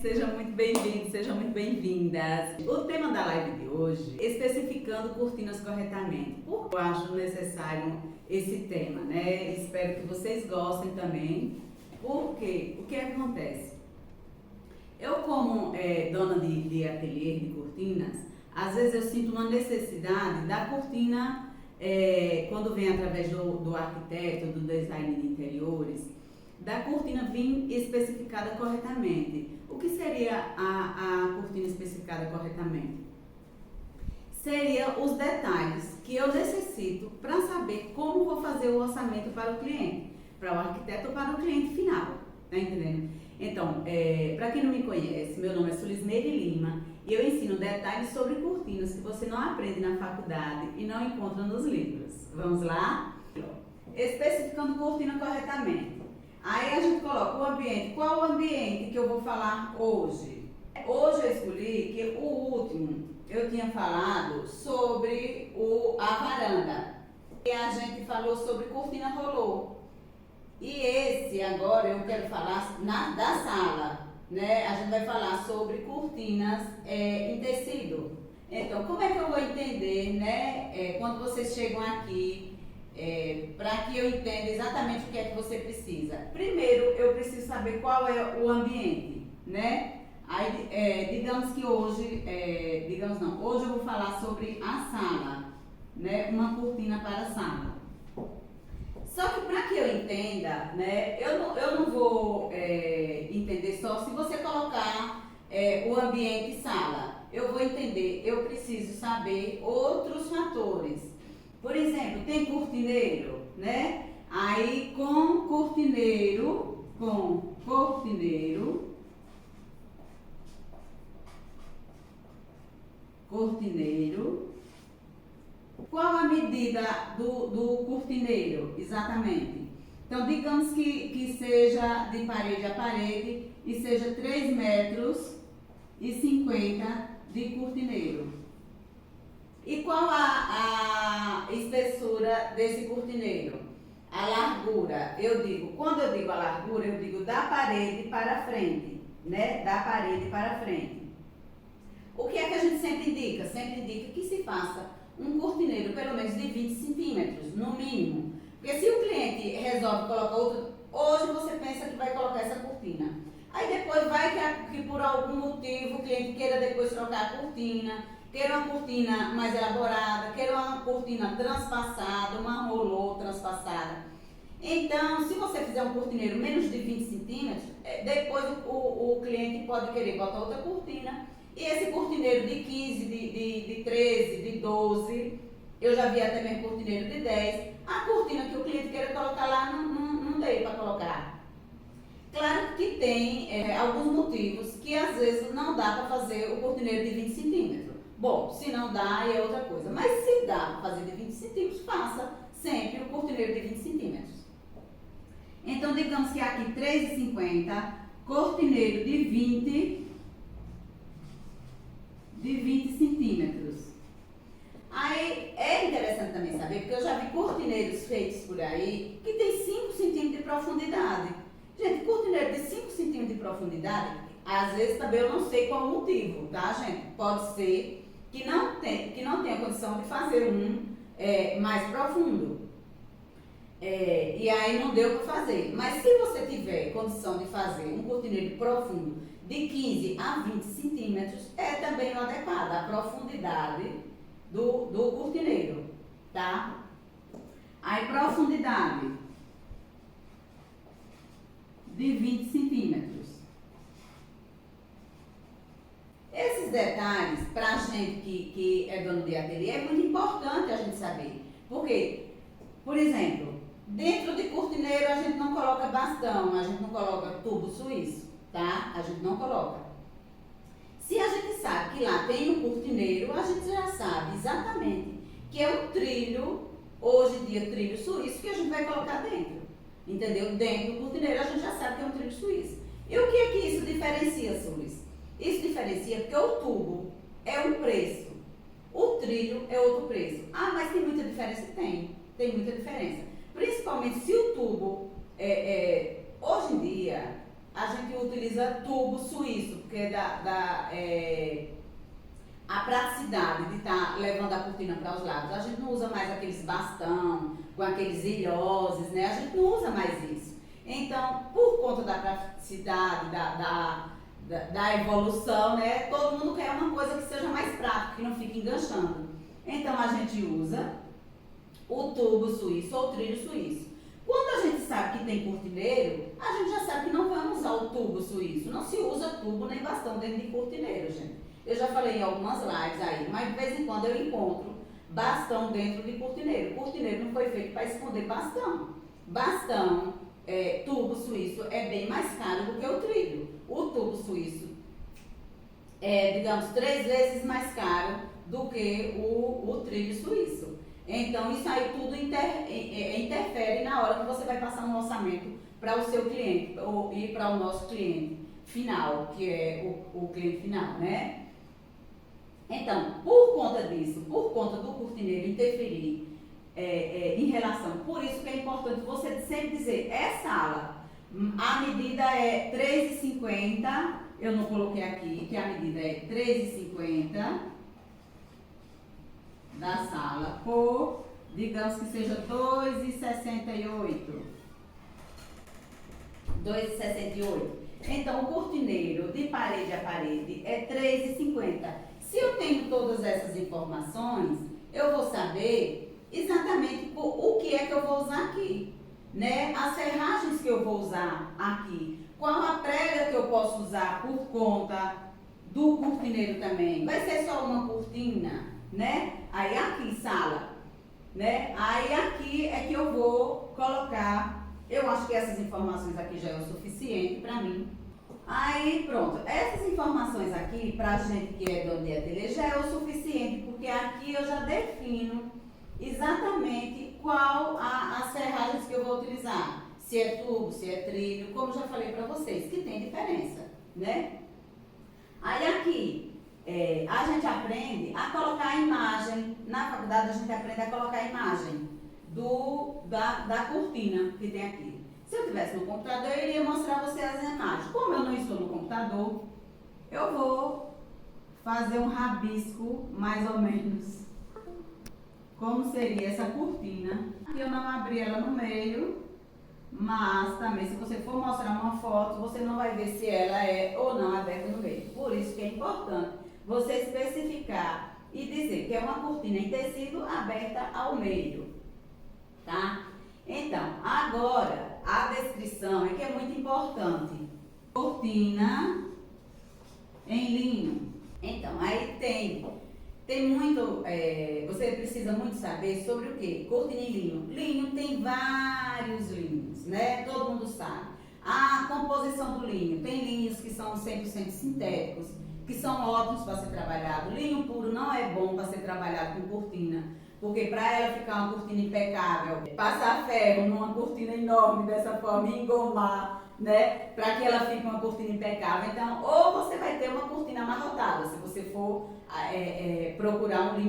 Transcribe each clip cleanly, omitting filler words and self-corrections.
Sejam muito bem-vindos, sejam muito bem-vindas. O tema da live de hoje, especificando cortinas corretamente. Por que eu acho necessário esse tema, né? Espero que vocês gostem também. Porque o que acontece? Eu, como dona de ateliê de cortinas, às vezes eu sinto uma necessidade da cortina, quando vem através do arquiteto, do design de interiores, da cortina vir especificada corretamente. O que seria a cortina especificada corretamente? Seria os detalhes que eu necessito para saber como vou fazer o orçamento para o cliente, para o arquiteto ou para o cliente final, tá entendendo? Então, para quem não me conhece, meu nome é Sulismeire Lima e eu ensino detalhes sobre cortinas que você não aprende na faculdade e não encontra nos livros. Vamos lá? Especificando cortina corretamente. Aí a gente coloca o ambiente. Qual o ambiente que eu vou falar hoje? Hoje eu escolhi que o último eu tinha falado sobre a varanda. E a gente falou sobre cortina rolô. E esse agora eu quero falar da sala, né? A gente vai falar sobre cortinas em tecido. Então, como é que eu vou entender, né? Quando vocês chegam aqui, para que eu entenda exatamente o que é que você precisa. Primeiro, eu preciso saber qual é o ambiente, né? Aí, digamos que hoje, hoje eu vou falar sobre a sala, né? Uma cortina para a sala. Só que para que eu entenda, né? Eu não vou entender só se você colocar o ambiente sala. Eu vou entender, eu preciso saber outros fatores. Por exemplo, tem cortineiro, né? Aí com cortineiro, qual a medida do cortineiro, exatamente? Então, digamos que seja de parede a parede e seja 3,50 metros de cortineiro. E qual a espessura desse cortineiro? A largura, quando eu digo a largura, eu digo da parede para frente, né? Da parede para frente. O que é que a gente sempre indica? Sempre indica que se faça um cortineiro pelo menos de 20 centímetros, no mínimo. Porque se o cliente resolve colocar outro, hoje você pensa que vai colocar essa cortina. Aí depois vai que por algum motivo o cliente queira depois trocar a cortina, queira uma cortina mais elaborada, queira uma cortina transpassada, uma rolô transpassada. Então, se você fizer um cortineiro menos de 20 centímetros, depois o cliente pode querer botar outra cortina. E esse cortineiro de 15, de 13, de 12, eu já vi até mesmo cortineiro de 10, a cortina que o cliente queira colocar lá não dei para colocar. Claro que tem alguns motivos que às vezes não dá para fazer o cortineiro de 20 centímetros. Bom, se não dá, é outra coisa. Mas se dá para fazer de 20 centímetros, faça sempre o cortineiro de 20 centímetros. Então, digamos que aqui 3,50, cortineiro de 20 centímetros. Aí, é interessante também saber, porque eu já vi cortineiros feitos por aí que tem 5 centímetros de profundidade. Gente, cortineiro de 5 centímetros de profundidade, às vezes também eu não sei qual o motivo, tá, gente? Pode ser que não tenha condição de fazer um mais profundo. E aí não deu para fazer. Mas se você tiver condição de fazer um cortineiro profundo de 15 a 20 centímetros, é também o adequado, a profundidade do cortineiro, tá? Aí profundidade de 20 centímetros. Esses detalhes, para a gente que é dono de ateliê, é muito importante a gente saber. Porque, por exemplo, dentro de cortineiro a gente não coloca bastão, a gente não coloca tubo suíço, tá? A gente não coloca. Se a gente sabe que lá tem um cortineiro, a gente já sabe exatamente que é um trilho, hoje em dia trilho suíço, que a gente vai colocar dentro. Entendeu? Dentro do cortineiro a gente já sabe que é um trilho suíço. E o que é que isso diferencia, Sulis? Isso diferencia porque o tubo é um preço, o trilho é outro preço. Ah, mas tem muita diferença? Tem muita diferença. Principalmente se o tubo, hoje em dia, a gente utiliza tubo suíço, porque a praticidade de estar levando a cortina para os lados. A gente não usa mais aqueles bastão, com aqueles ilhoses, né? A gente não usa mais isso. Então, por conta da praticidade, da evolução, né? Todo mundo quer uma coisa que seja mais prática, que não fique enganchando. Então, a gente usa o tubo suíço ou o trilho suíço. Quando a gente sabe que tem cortineiro, a gente já sabe que não vamos usar o tubo suíço. Não se usa tubo nem bastão dentro de cortineiro, gente. Eu já falei em algumas lives aí, mas de vez em quando eu encontro bastão dentro de cortineiro. Cortineiro não foi feito para esconder bastão. Bastão, tubo suíço é bem mais caro do que o trilho. O tubo suíço é, digamos, 3 vezes mais caro do que o trilho suíço. Então, isso aí tudo interfere na hora que você vai passar um orçamento para o seu cliente e para o nosso cliente final, que é o cliente final, né? Então, por conta disso, por conta do cortineiro interferir em relação, por isso que é importante você sempre dizer, essa ala, a medida é 3,50, eu não coloquei aqui, que a medida é 3,50 da sala por, digamos que seja 2,68. 2,68. Então, o cortineiro de parede a parede é 3,50. Se eu tenho todas essas informações, eu vou saber exatamente o que é que eu vou usar aqui, né? As ferragens que eu vou usar aqui, qual a prega que eu posso usar por conta do cortineiro também. Vai ser só uma cortina, né? Aí aqui, sala, né? Aí aqui é que eu vou colocar, eu acho que essas informações aqui já é o suficiente para mim. Aí pronto, essas informações aqui pra gente que é dono de ateliê já é o suficiente, porque aqui eu já defino exatamente qual as ferragens que eu vou utilizar. Se é tubo, se é trilho, como já falei pra vocês, que tem diferença, né? Aí aqui, a gente aprende a colocar a imagem, na faculdade a gente aprende a colocar a imagem da cortina que tem aqui. Se eu estivesse no computador, eu iria mostrar a vocês as imagens. Como eu não estou no computador, eu vou fazer um rabisco, mais ou menos, como seria essa cortina. Aqui eu não abri ela no meio, mas também se você for mostrar uma foto, você não vai ver se ela é ou não aberta no meio. Por isso que é importante você especificar e dizer que é uma cortina em tecido aberta ao meio, tá? Então, agora, a descrição é que é muito importante. Cortina em linho. Então, aí tem muito, você precisa muito saber sobre o quê? Cortina em linho. Linho tem vários linhos, né? Todo mundo sabe. A composição do linho. Tem linhos que são 100% sintéticos, que são ótimos para ser trabalhado. Linho puro não é bom para ser trabalhado com cortina. Porque para ela ficar uma cortina impecável, passar ferro numa cortina enorme dessa forma e engomar, né? Para que ela fique uma cortina impecável. Então, ou você vai ter uma cortina amarrotada, se você for procurar um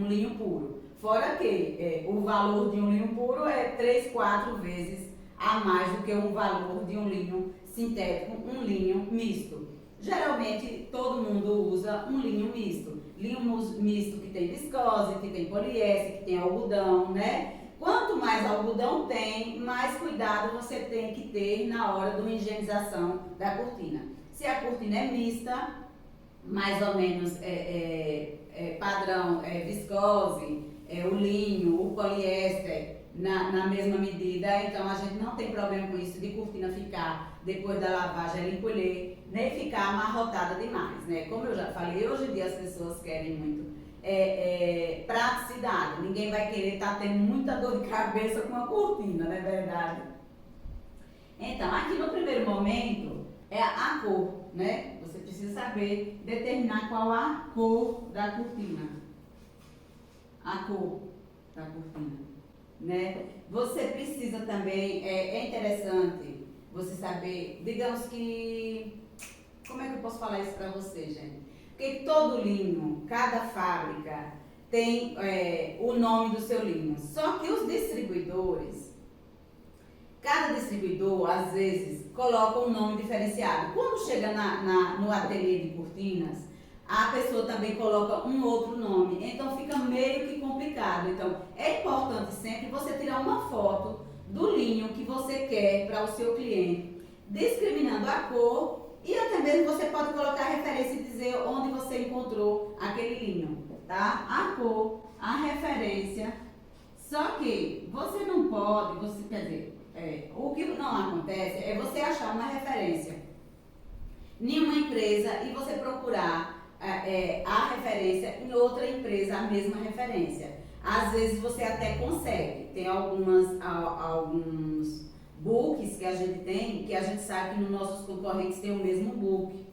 linho puro. Fora que o valor de um linho puro é 3, 4 vezes a mais do que um valor de um linho sintético, um linho misto. Geralmente, todo mundo usa um linho misto. Linho misto que tem viscose, que tem poliéster, que tem algodão, né? Quanto mais algodão tem, mais cuidado você tem que ter na hora de uma higienização da cortina. Se a cortina é mista, mais ou menos padrão viscose, o linho, o poliéster na mesma medida, então a gente não tem problema com isso de cortina ficar, depois da lavagem, ela encolher, nem ficar amarrotada demais, né? Como eu já falei, hoje em dia as pessoas querem muito praticidade. Ninguém vai querer estar tendo muita dor de cabeça com a cortina, não é verdade? Então, aqui no primeiro momento é a cor, né? Você precisa saber determinar qual a cor da cortina. A cor da cortina, né? Você precisa também, é interessante você saber, digamos que, como é que eu posso falar isso para você, gente? Porque todo linho, cada fábrica tem o nome do seu linho. Só que os distribuidores, cada distribuidor, às vezes, coloca um nome diferenciado. Quando chega no ateliê de cortinas, a pessoa também coloca um outro nome, então fica meio que complicado. Então, é importante sempre você tirar uma foto do linho que você quer para o seu cliente, discriminando a cor, e até mesmo você pode colocar a referência e dizer onde você encontrou aquele linho, tá? A cor, a referência, só que você não pode, quer dizer, o que não acontece é você achar uma referência em uma empresa e você procurar a referência em outra empresa, a mesma referência. Às vezes você até consegue, tem alguns books que a gente tem, que a gente sabe que nos nossos concorrentes tem o mesmo book,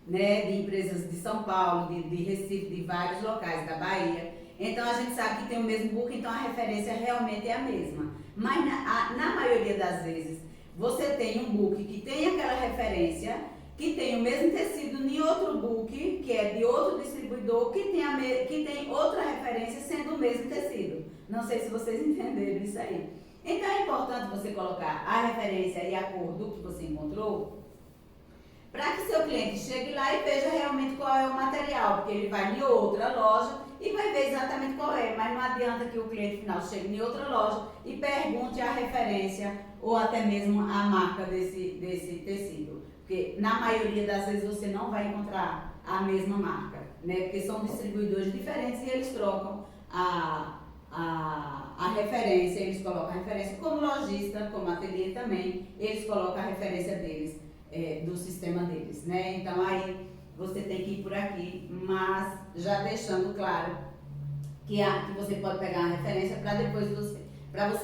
né, de empresas de São Paulo, de Recife, de vários locais da Bahia. Então a gente sabe que tem o mesmo book, então a referência realmente é a mesma. Mas na maioria das vezes, você tem um book que tem aquela referência, que tem o mesmo tecido em outro book, que é de outro distribuidor, que tem outra referência sendo o mesmo tecido. Não sei se vocês entenderam isso aí. Então é importante você colocar a referência e a cor do que você encontrou, para que seu cliente chegue lá e veja realmente qual é o material, porque ele vai em outra loja e vai ver exatamente qual é, mas não adianta que o cliente final chegue em outra loja e pergunte a referência ou até mesmo a marca desse tecido, porque na maioria das vezes você não vai encontrar a mesma marca, né? Porque são distribuidores diferentes e eles trocam a referência, eles colocam a referência como lojista, como ateliê também, eles colocam a referência deles, do sistema deles, né? Então aí você tem que ir por aqui, mas já deixando claro que você pode pegar a referência para depois você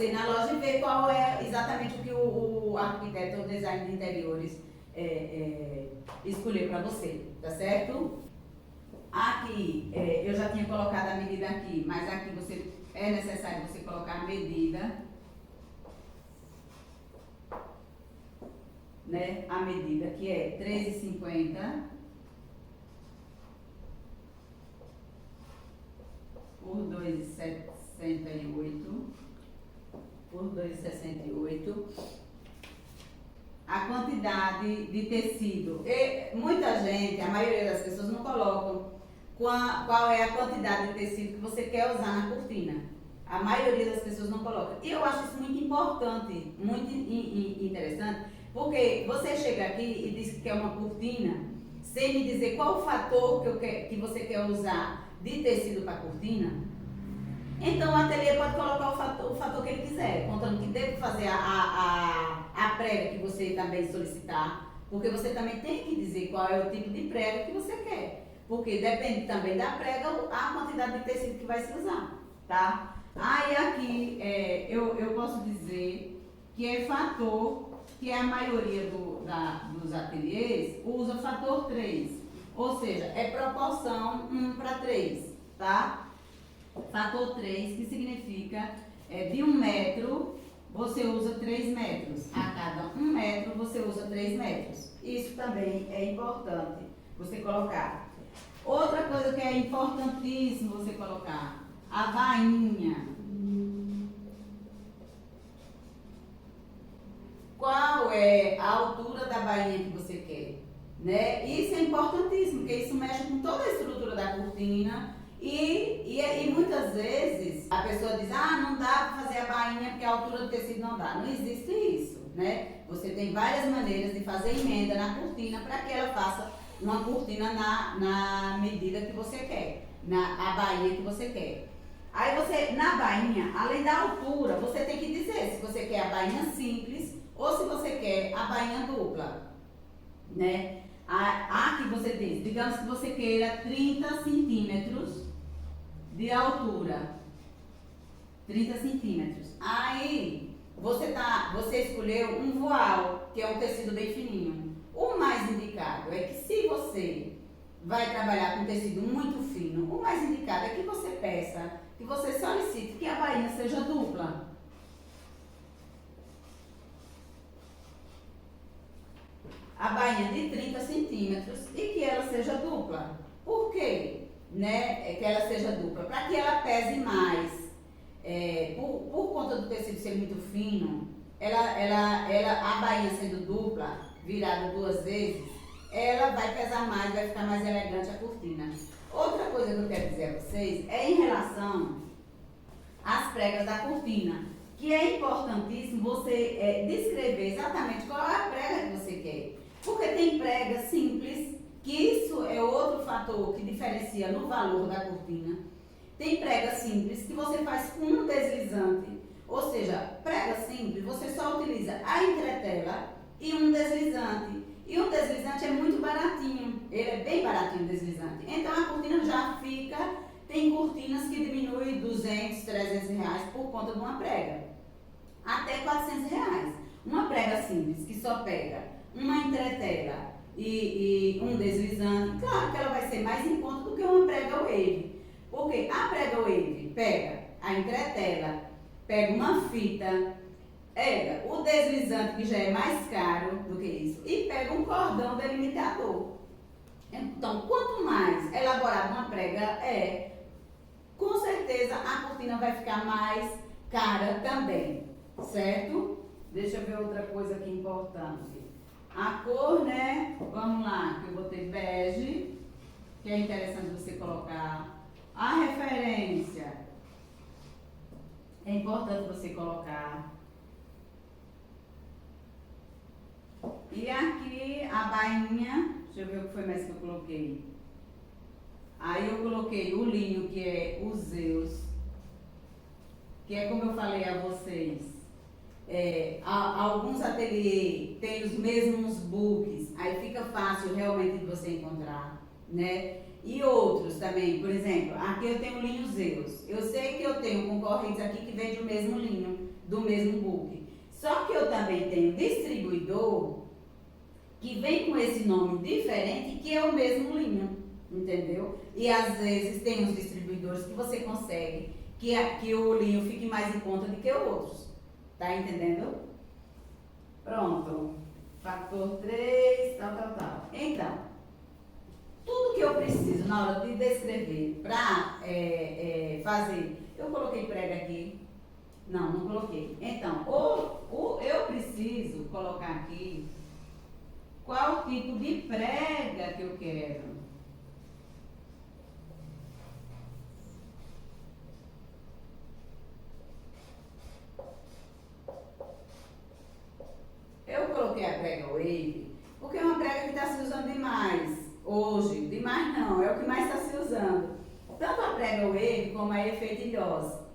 ir na loja e ver qual é exatamente o que o arquiteto ou design de interiores escolher para você, tá certo? Aqui, eu já tinha colocado a medida aqui, mas aqui é necessário você colocar a medida, né? A medida que é 3,50 por 2,68 por 2,68. A quantidade de tecido. E muita gente, a maioria das pessoas não colocam qual é a quantidade de tecido que você quer usar na cortina. A maioria das pessoas não coloca. E eu acho isso muito importante, muito interessante, porque você chega aqui e diz que quer uma cortina, sem me dizer qual o fator que você quer usar de tecido para cortina. Então o ateliê pode colocar o fator que ele quiser, contando que deve fazer a prega que você também solicitar, porque você também tem que dizer qual é o tipo de prega que você quer, porque depende também da prega a quantidade de tecido que vai se usar, tá? Aí aqui eu posso dizer que é fator, que a maioria dos ateliês usa fator 3, ou seja, é proporção 1:3, tá? Fator 3, que significa de 1 metro você usa 3 metros. A cada 1 metro você usa 3 metros. Isso também é importante você colocar. Outra coisa que é importantíssimo você colocar, a bainha. Qual é a altura da bainha que você quer? Né? Isso é importantíssimo, porque isso mexe com toda a estrutura da cortina. E muitas vezes a pessoa diz, não dá para fazer a bainha porque a altura do tecido não dá. Não existe isso, né? Você tem várias maneiras de fazer emenda na cortina para que ela faça uma cortina na medida que você quer, a bainha que você quer. Aí você, na bainha, além da altura, você tem que dizer se você quer a bainha simples ou se você quer a bainha dupla, né? Aqui você diz, digamos que você queira 30 centímetros de altura, 30 centímetros. Aí você escolheu um voal, que é um tecido bem fininho. O mais indicado é que se você vai trabalhar com tecido muito fino, o mais indicado é que você peça, que você solicite que a bainha seja dupla. A bainha de 30 centímetros e que ela seja dupla. Por quê? Né? Que ela seja dupla, para que ela pese mais. Por conta do tecido ser muito fino, a bainha sendo dupla, virada 2 vezes, ela vai pesar mais, vai ficar mais elegante a cortina. Outra coisa que eu quero dizer a vocês é em relação às pregas da cortina, que é importantíssimo você descrever exatamente qual é a prega que você quer. Porque tem prega simples, que isso é outro fator que diferencia no valor da cortina. Tem prega simples que você faz com um deslizante, ou seja, prega simples, você só utiliza a entretela e um deslizante. E o deslizante é muito baratinho, ele é bem baratinho o deslizante. Então a cortina já fica, tem cortinas que diminuem 200, 300 reais por conta de uma prega. Até 400 reais. Uma prega simples que só pega uma entretela e um deslizante, claro que ela vai ser mais em conta do que uma prega wave. Porque a prega wave pega a entretela, pega uma fita, pega o deslizante, que já é mais caro do que isso, e pega um cordão delimitador. Então, quanto mais elaborada uma prega com certeza a cortina vai ficar mais cara também, certo? Deixa eu ver outra coisa aqui importante. A cor, né? Vamos lá, que eu botei bege, que é interessante você colocar. A referência, é importante você colocar. E aqui a bainha, deixa eu ver o que foi mais que eu coloquei. Aí eu coloquei o linho, que é o Zeus, que é como eu falei a vocês. Alguns ateliês têm os mesmos books, aí fica fácil realmente de você encontrar, né? E outros também, por exemplo, aqui eu tenho o linho Zeus. Eu sei que eu tenho concorrentes aqui que vende o mesmo linho, do mesmo book. Só que eu também tenho distribuidor que vem com esse nome diferente, que é o mesmo linho, entendeu? E às vezes tem uns distribuidores que você consegue que o linho fique mais em conta do que outros. Tá entendendo? Pronto. Fator 3, tal. Então, tudo que eu preciso na hora de descrever para fazer, eu coloquei prega aqui. Não coloquei. Então, eu preciso colocar aqui qual tipo de prega que eu quero. Eu coloquei a prega wave porque é uma prega que está se usando demais hoje. Demais não, é o que mais está se usando. Tanto a prega wave como a efeitilhosa.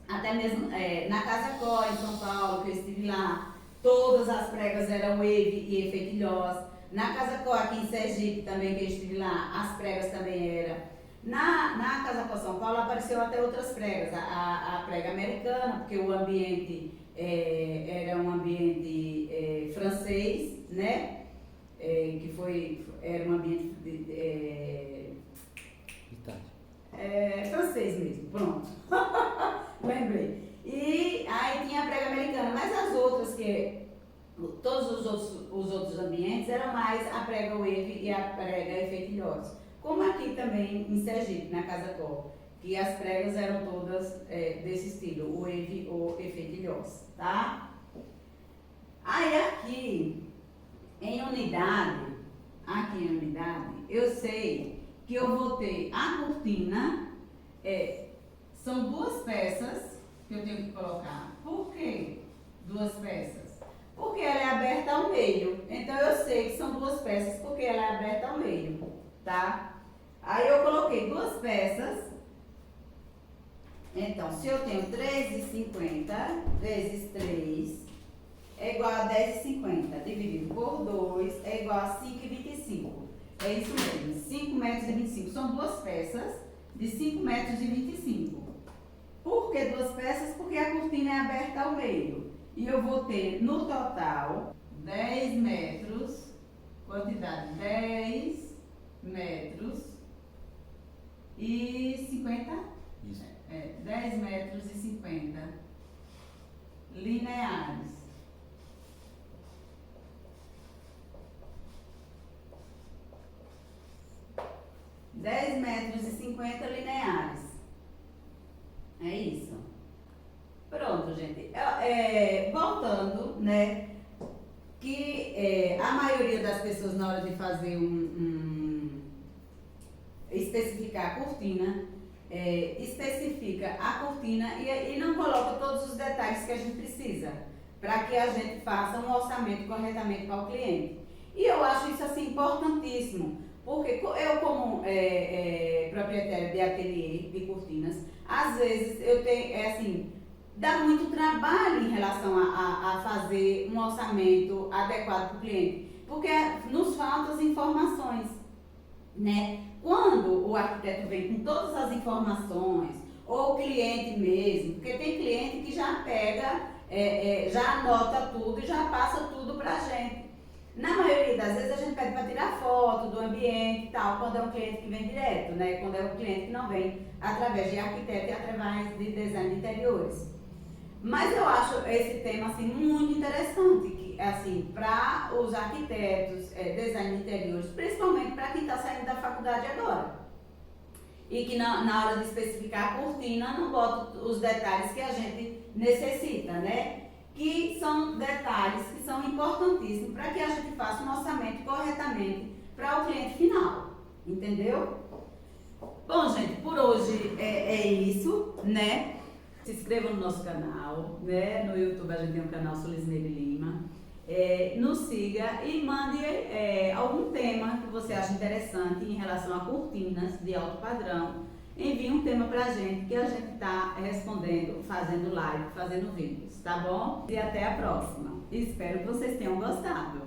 Até mesmo na Casa Có, em São Paulo, que eu estive lá, todas as pregas eram wave e efeitilhosa. Na Casa Có, aqui em Sergipe, também, que eu estive lá, as pregas também eram. Na Casa Có São Paulo apareceu até outras pregas, a prega americana, porque o ambiente era um ambiente francês, né? Era um ambiente francês mesmo, pronto. Lembrei. E aí tinha a prega americana, mas as outras todos os outros ambientes eram mais a prega wave e a prega efeitilhosa. Como aqui também em Sergipe, na Casa Có, que as pregas eram todas desse estilo, wave ou efeitilhosa, tá? Aí aqui em unidade, eu sei que eu vou ter a cortina, são 2 peças que eu tenho que colocar. Por quê 2 peças? Porque ela é aberta ao meio. Então eu sei que são 2 peças porque ela é aberta ao meio, tá? Aí eu coloquei 2 peças. Então, se eu tenho 3,50 vezes 3 é igual a 10,50, dividido por 2 é igual a 5,25. É isso mesmo, 5 metros e 25. São 2 peças de 5 metros e 25. Por que 2 peças? Porque a cortina é aberta ao meio. E eu vou ter, no total, 10 metros, quantidade 10 metros e 50? Isso. 10 metros e 50 lineares. Dez metros e 50 lineares. É isso. Pronto, gente. voltando, né, que a maioria das pessoas na hora de fazer especificar a cortina, especifica a cortina e não coloca todos os detalhes que a gente precisa para que a gente faça um orçamento corretamente para o cliente. E eu acho isso assim importantíssimo, porque eu como proprietária de ateliê de cortinas, às vezes eu tenho, assim, dá muito trabalho em relação a fazer um orçamento adequado para o cliente, porque nos faltam as informações, né? Quando o arquiteto vem com todas as informações, ou o cliente mesmo, porque tem cliente que já pega, já anota tudo e já passa tudo para a gente. Na maioria das vezes a gente pede para tirar foto do ambiente e tal, quando é um cliente que vem direto, né? Quando é um cliente que não vem através de arquiteto e através de design de interiores. Mas eu acho esse tema assim muito interessante, que assim, para os arquitetos, design de interiores, principalmente para quem está saindo da faculdade agora. E que na hora de especificar a cortina não bota os detalhes que a gente necessita, né? Que são detalhes que são importantíssimos para que a gente faça um orçamento corretamente para o cliente final, entendeu? Bom, gente, por hoje é isso, né? Se inscreva no nosso canal, né? No YouTube a gente tem um canal Sulismeire Lima. Nos siga e mande algum tema que você acha interessante em relação a cortinas de alto padrão. Envie um tema pra gente que a gente tá respondendo, fazendo live, fazendo vídeos, tá bom? E até a próxima. Espero que vocês tenham gostado.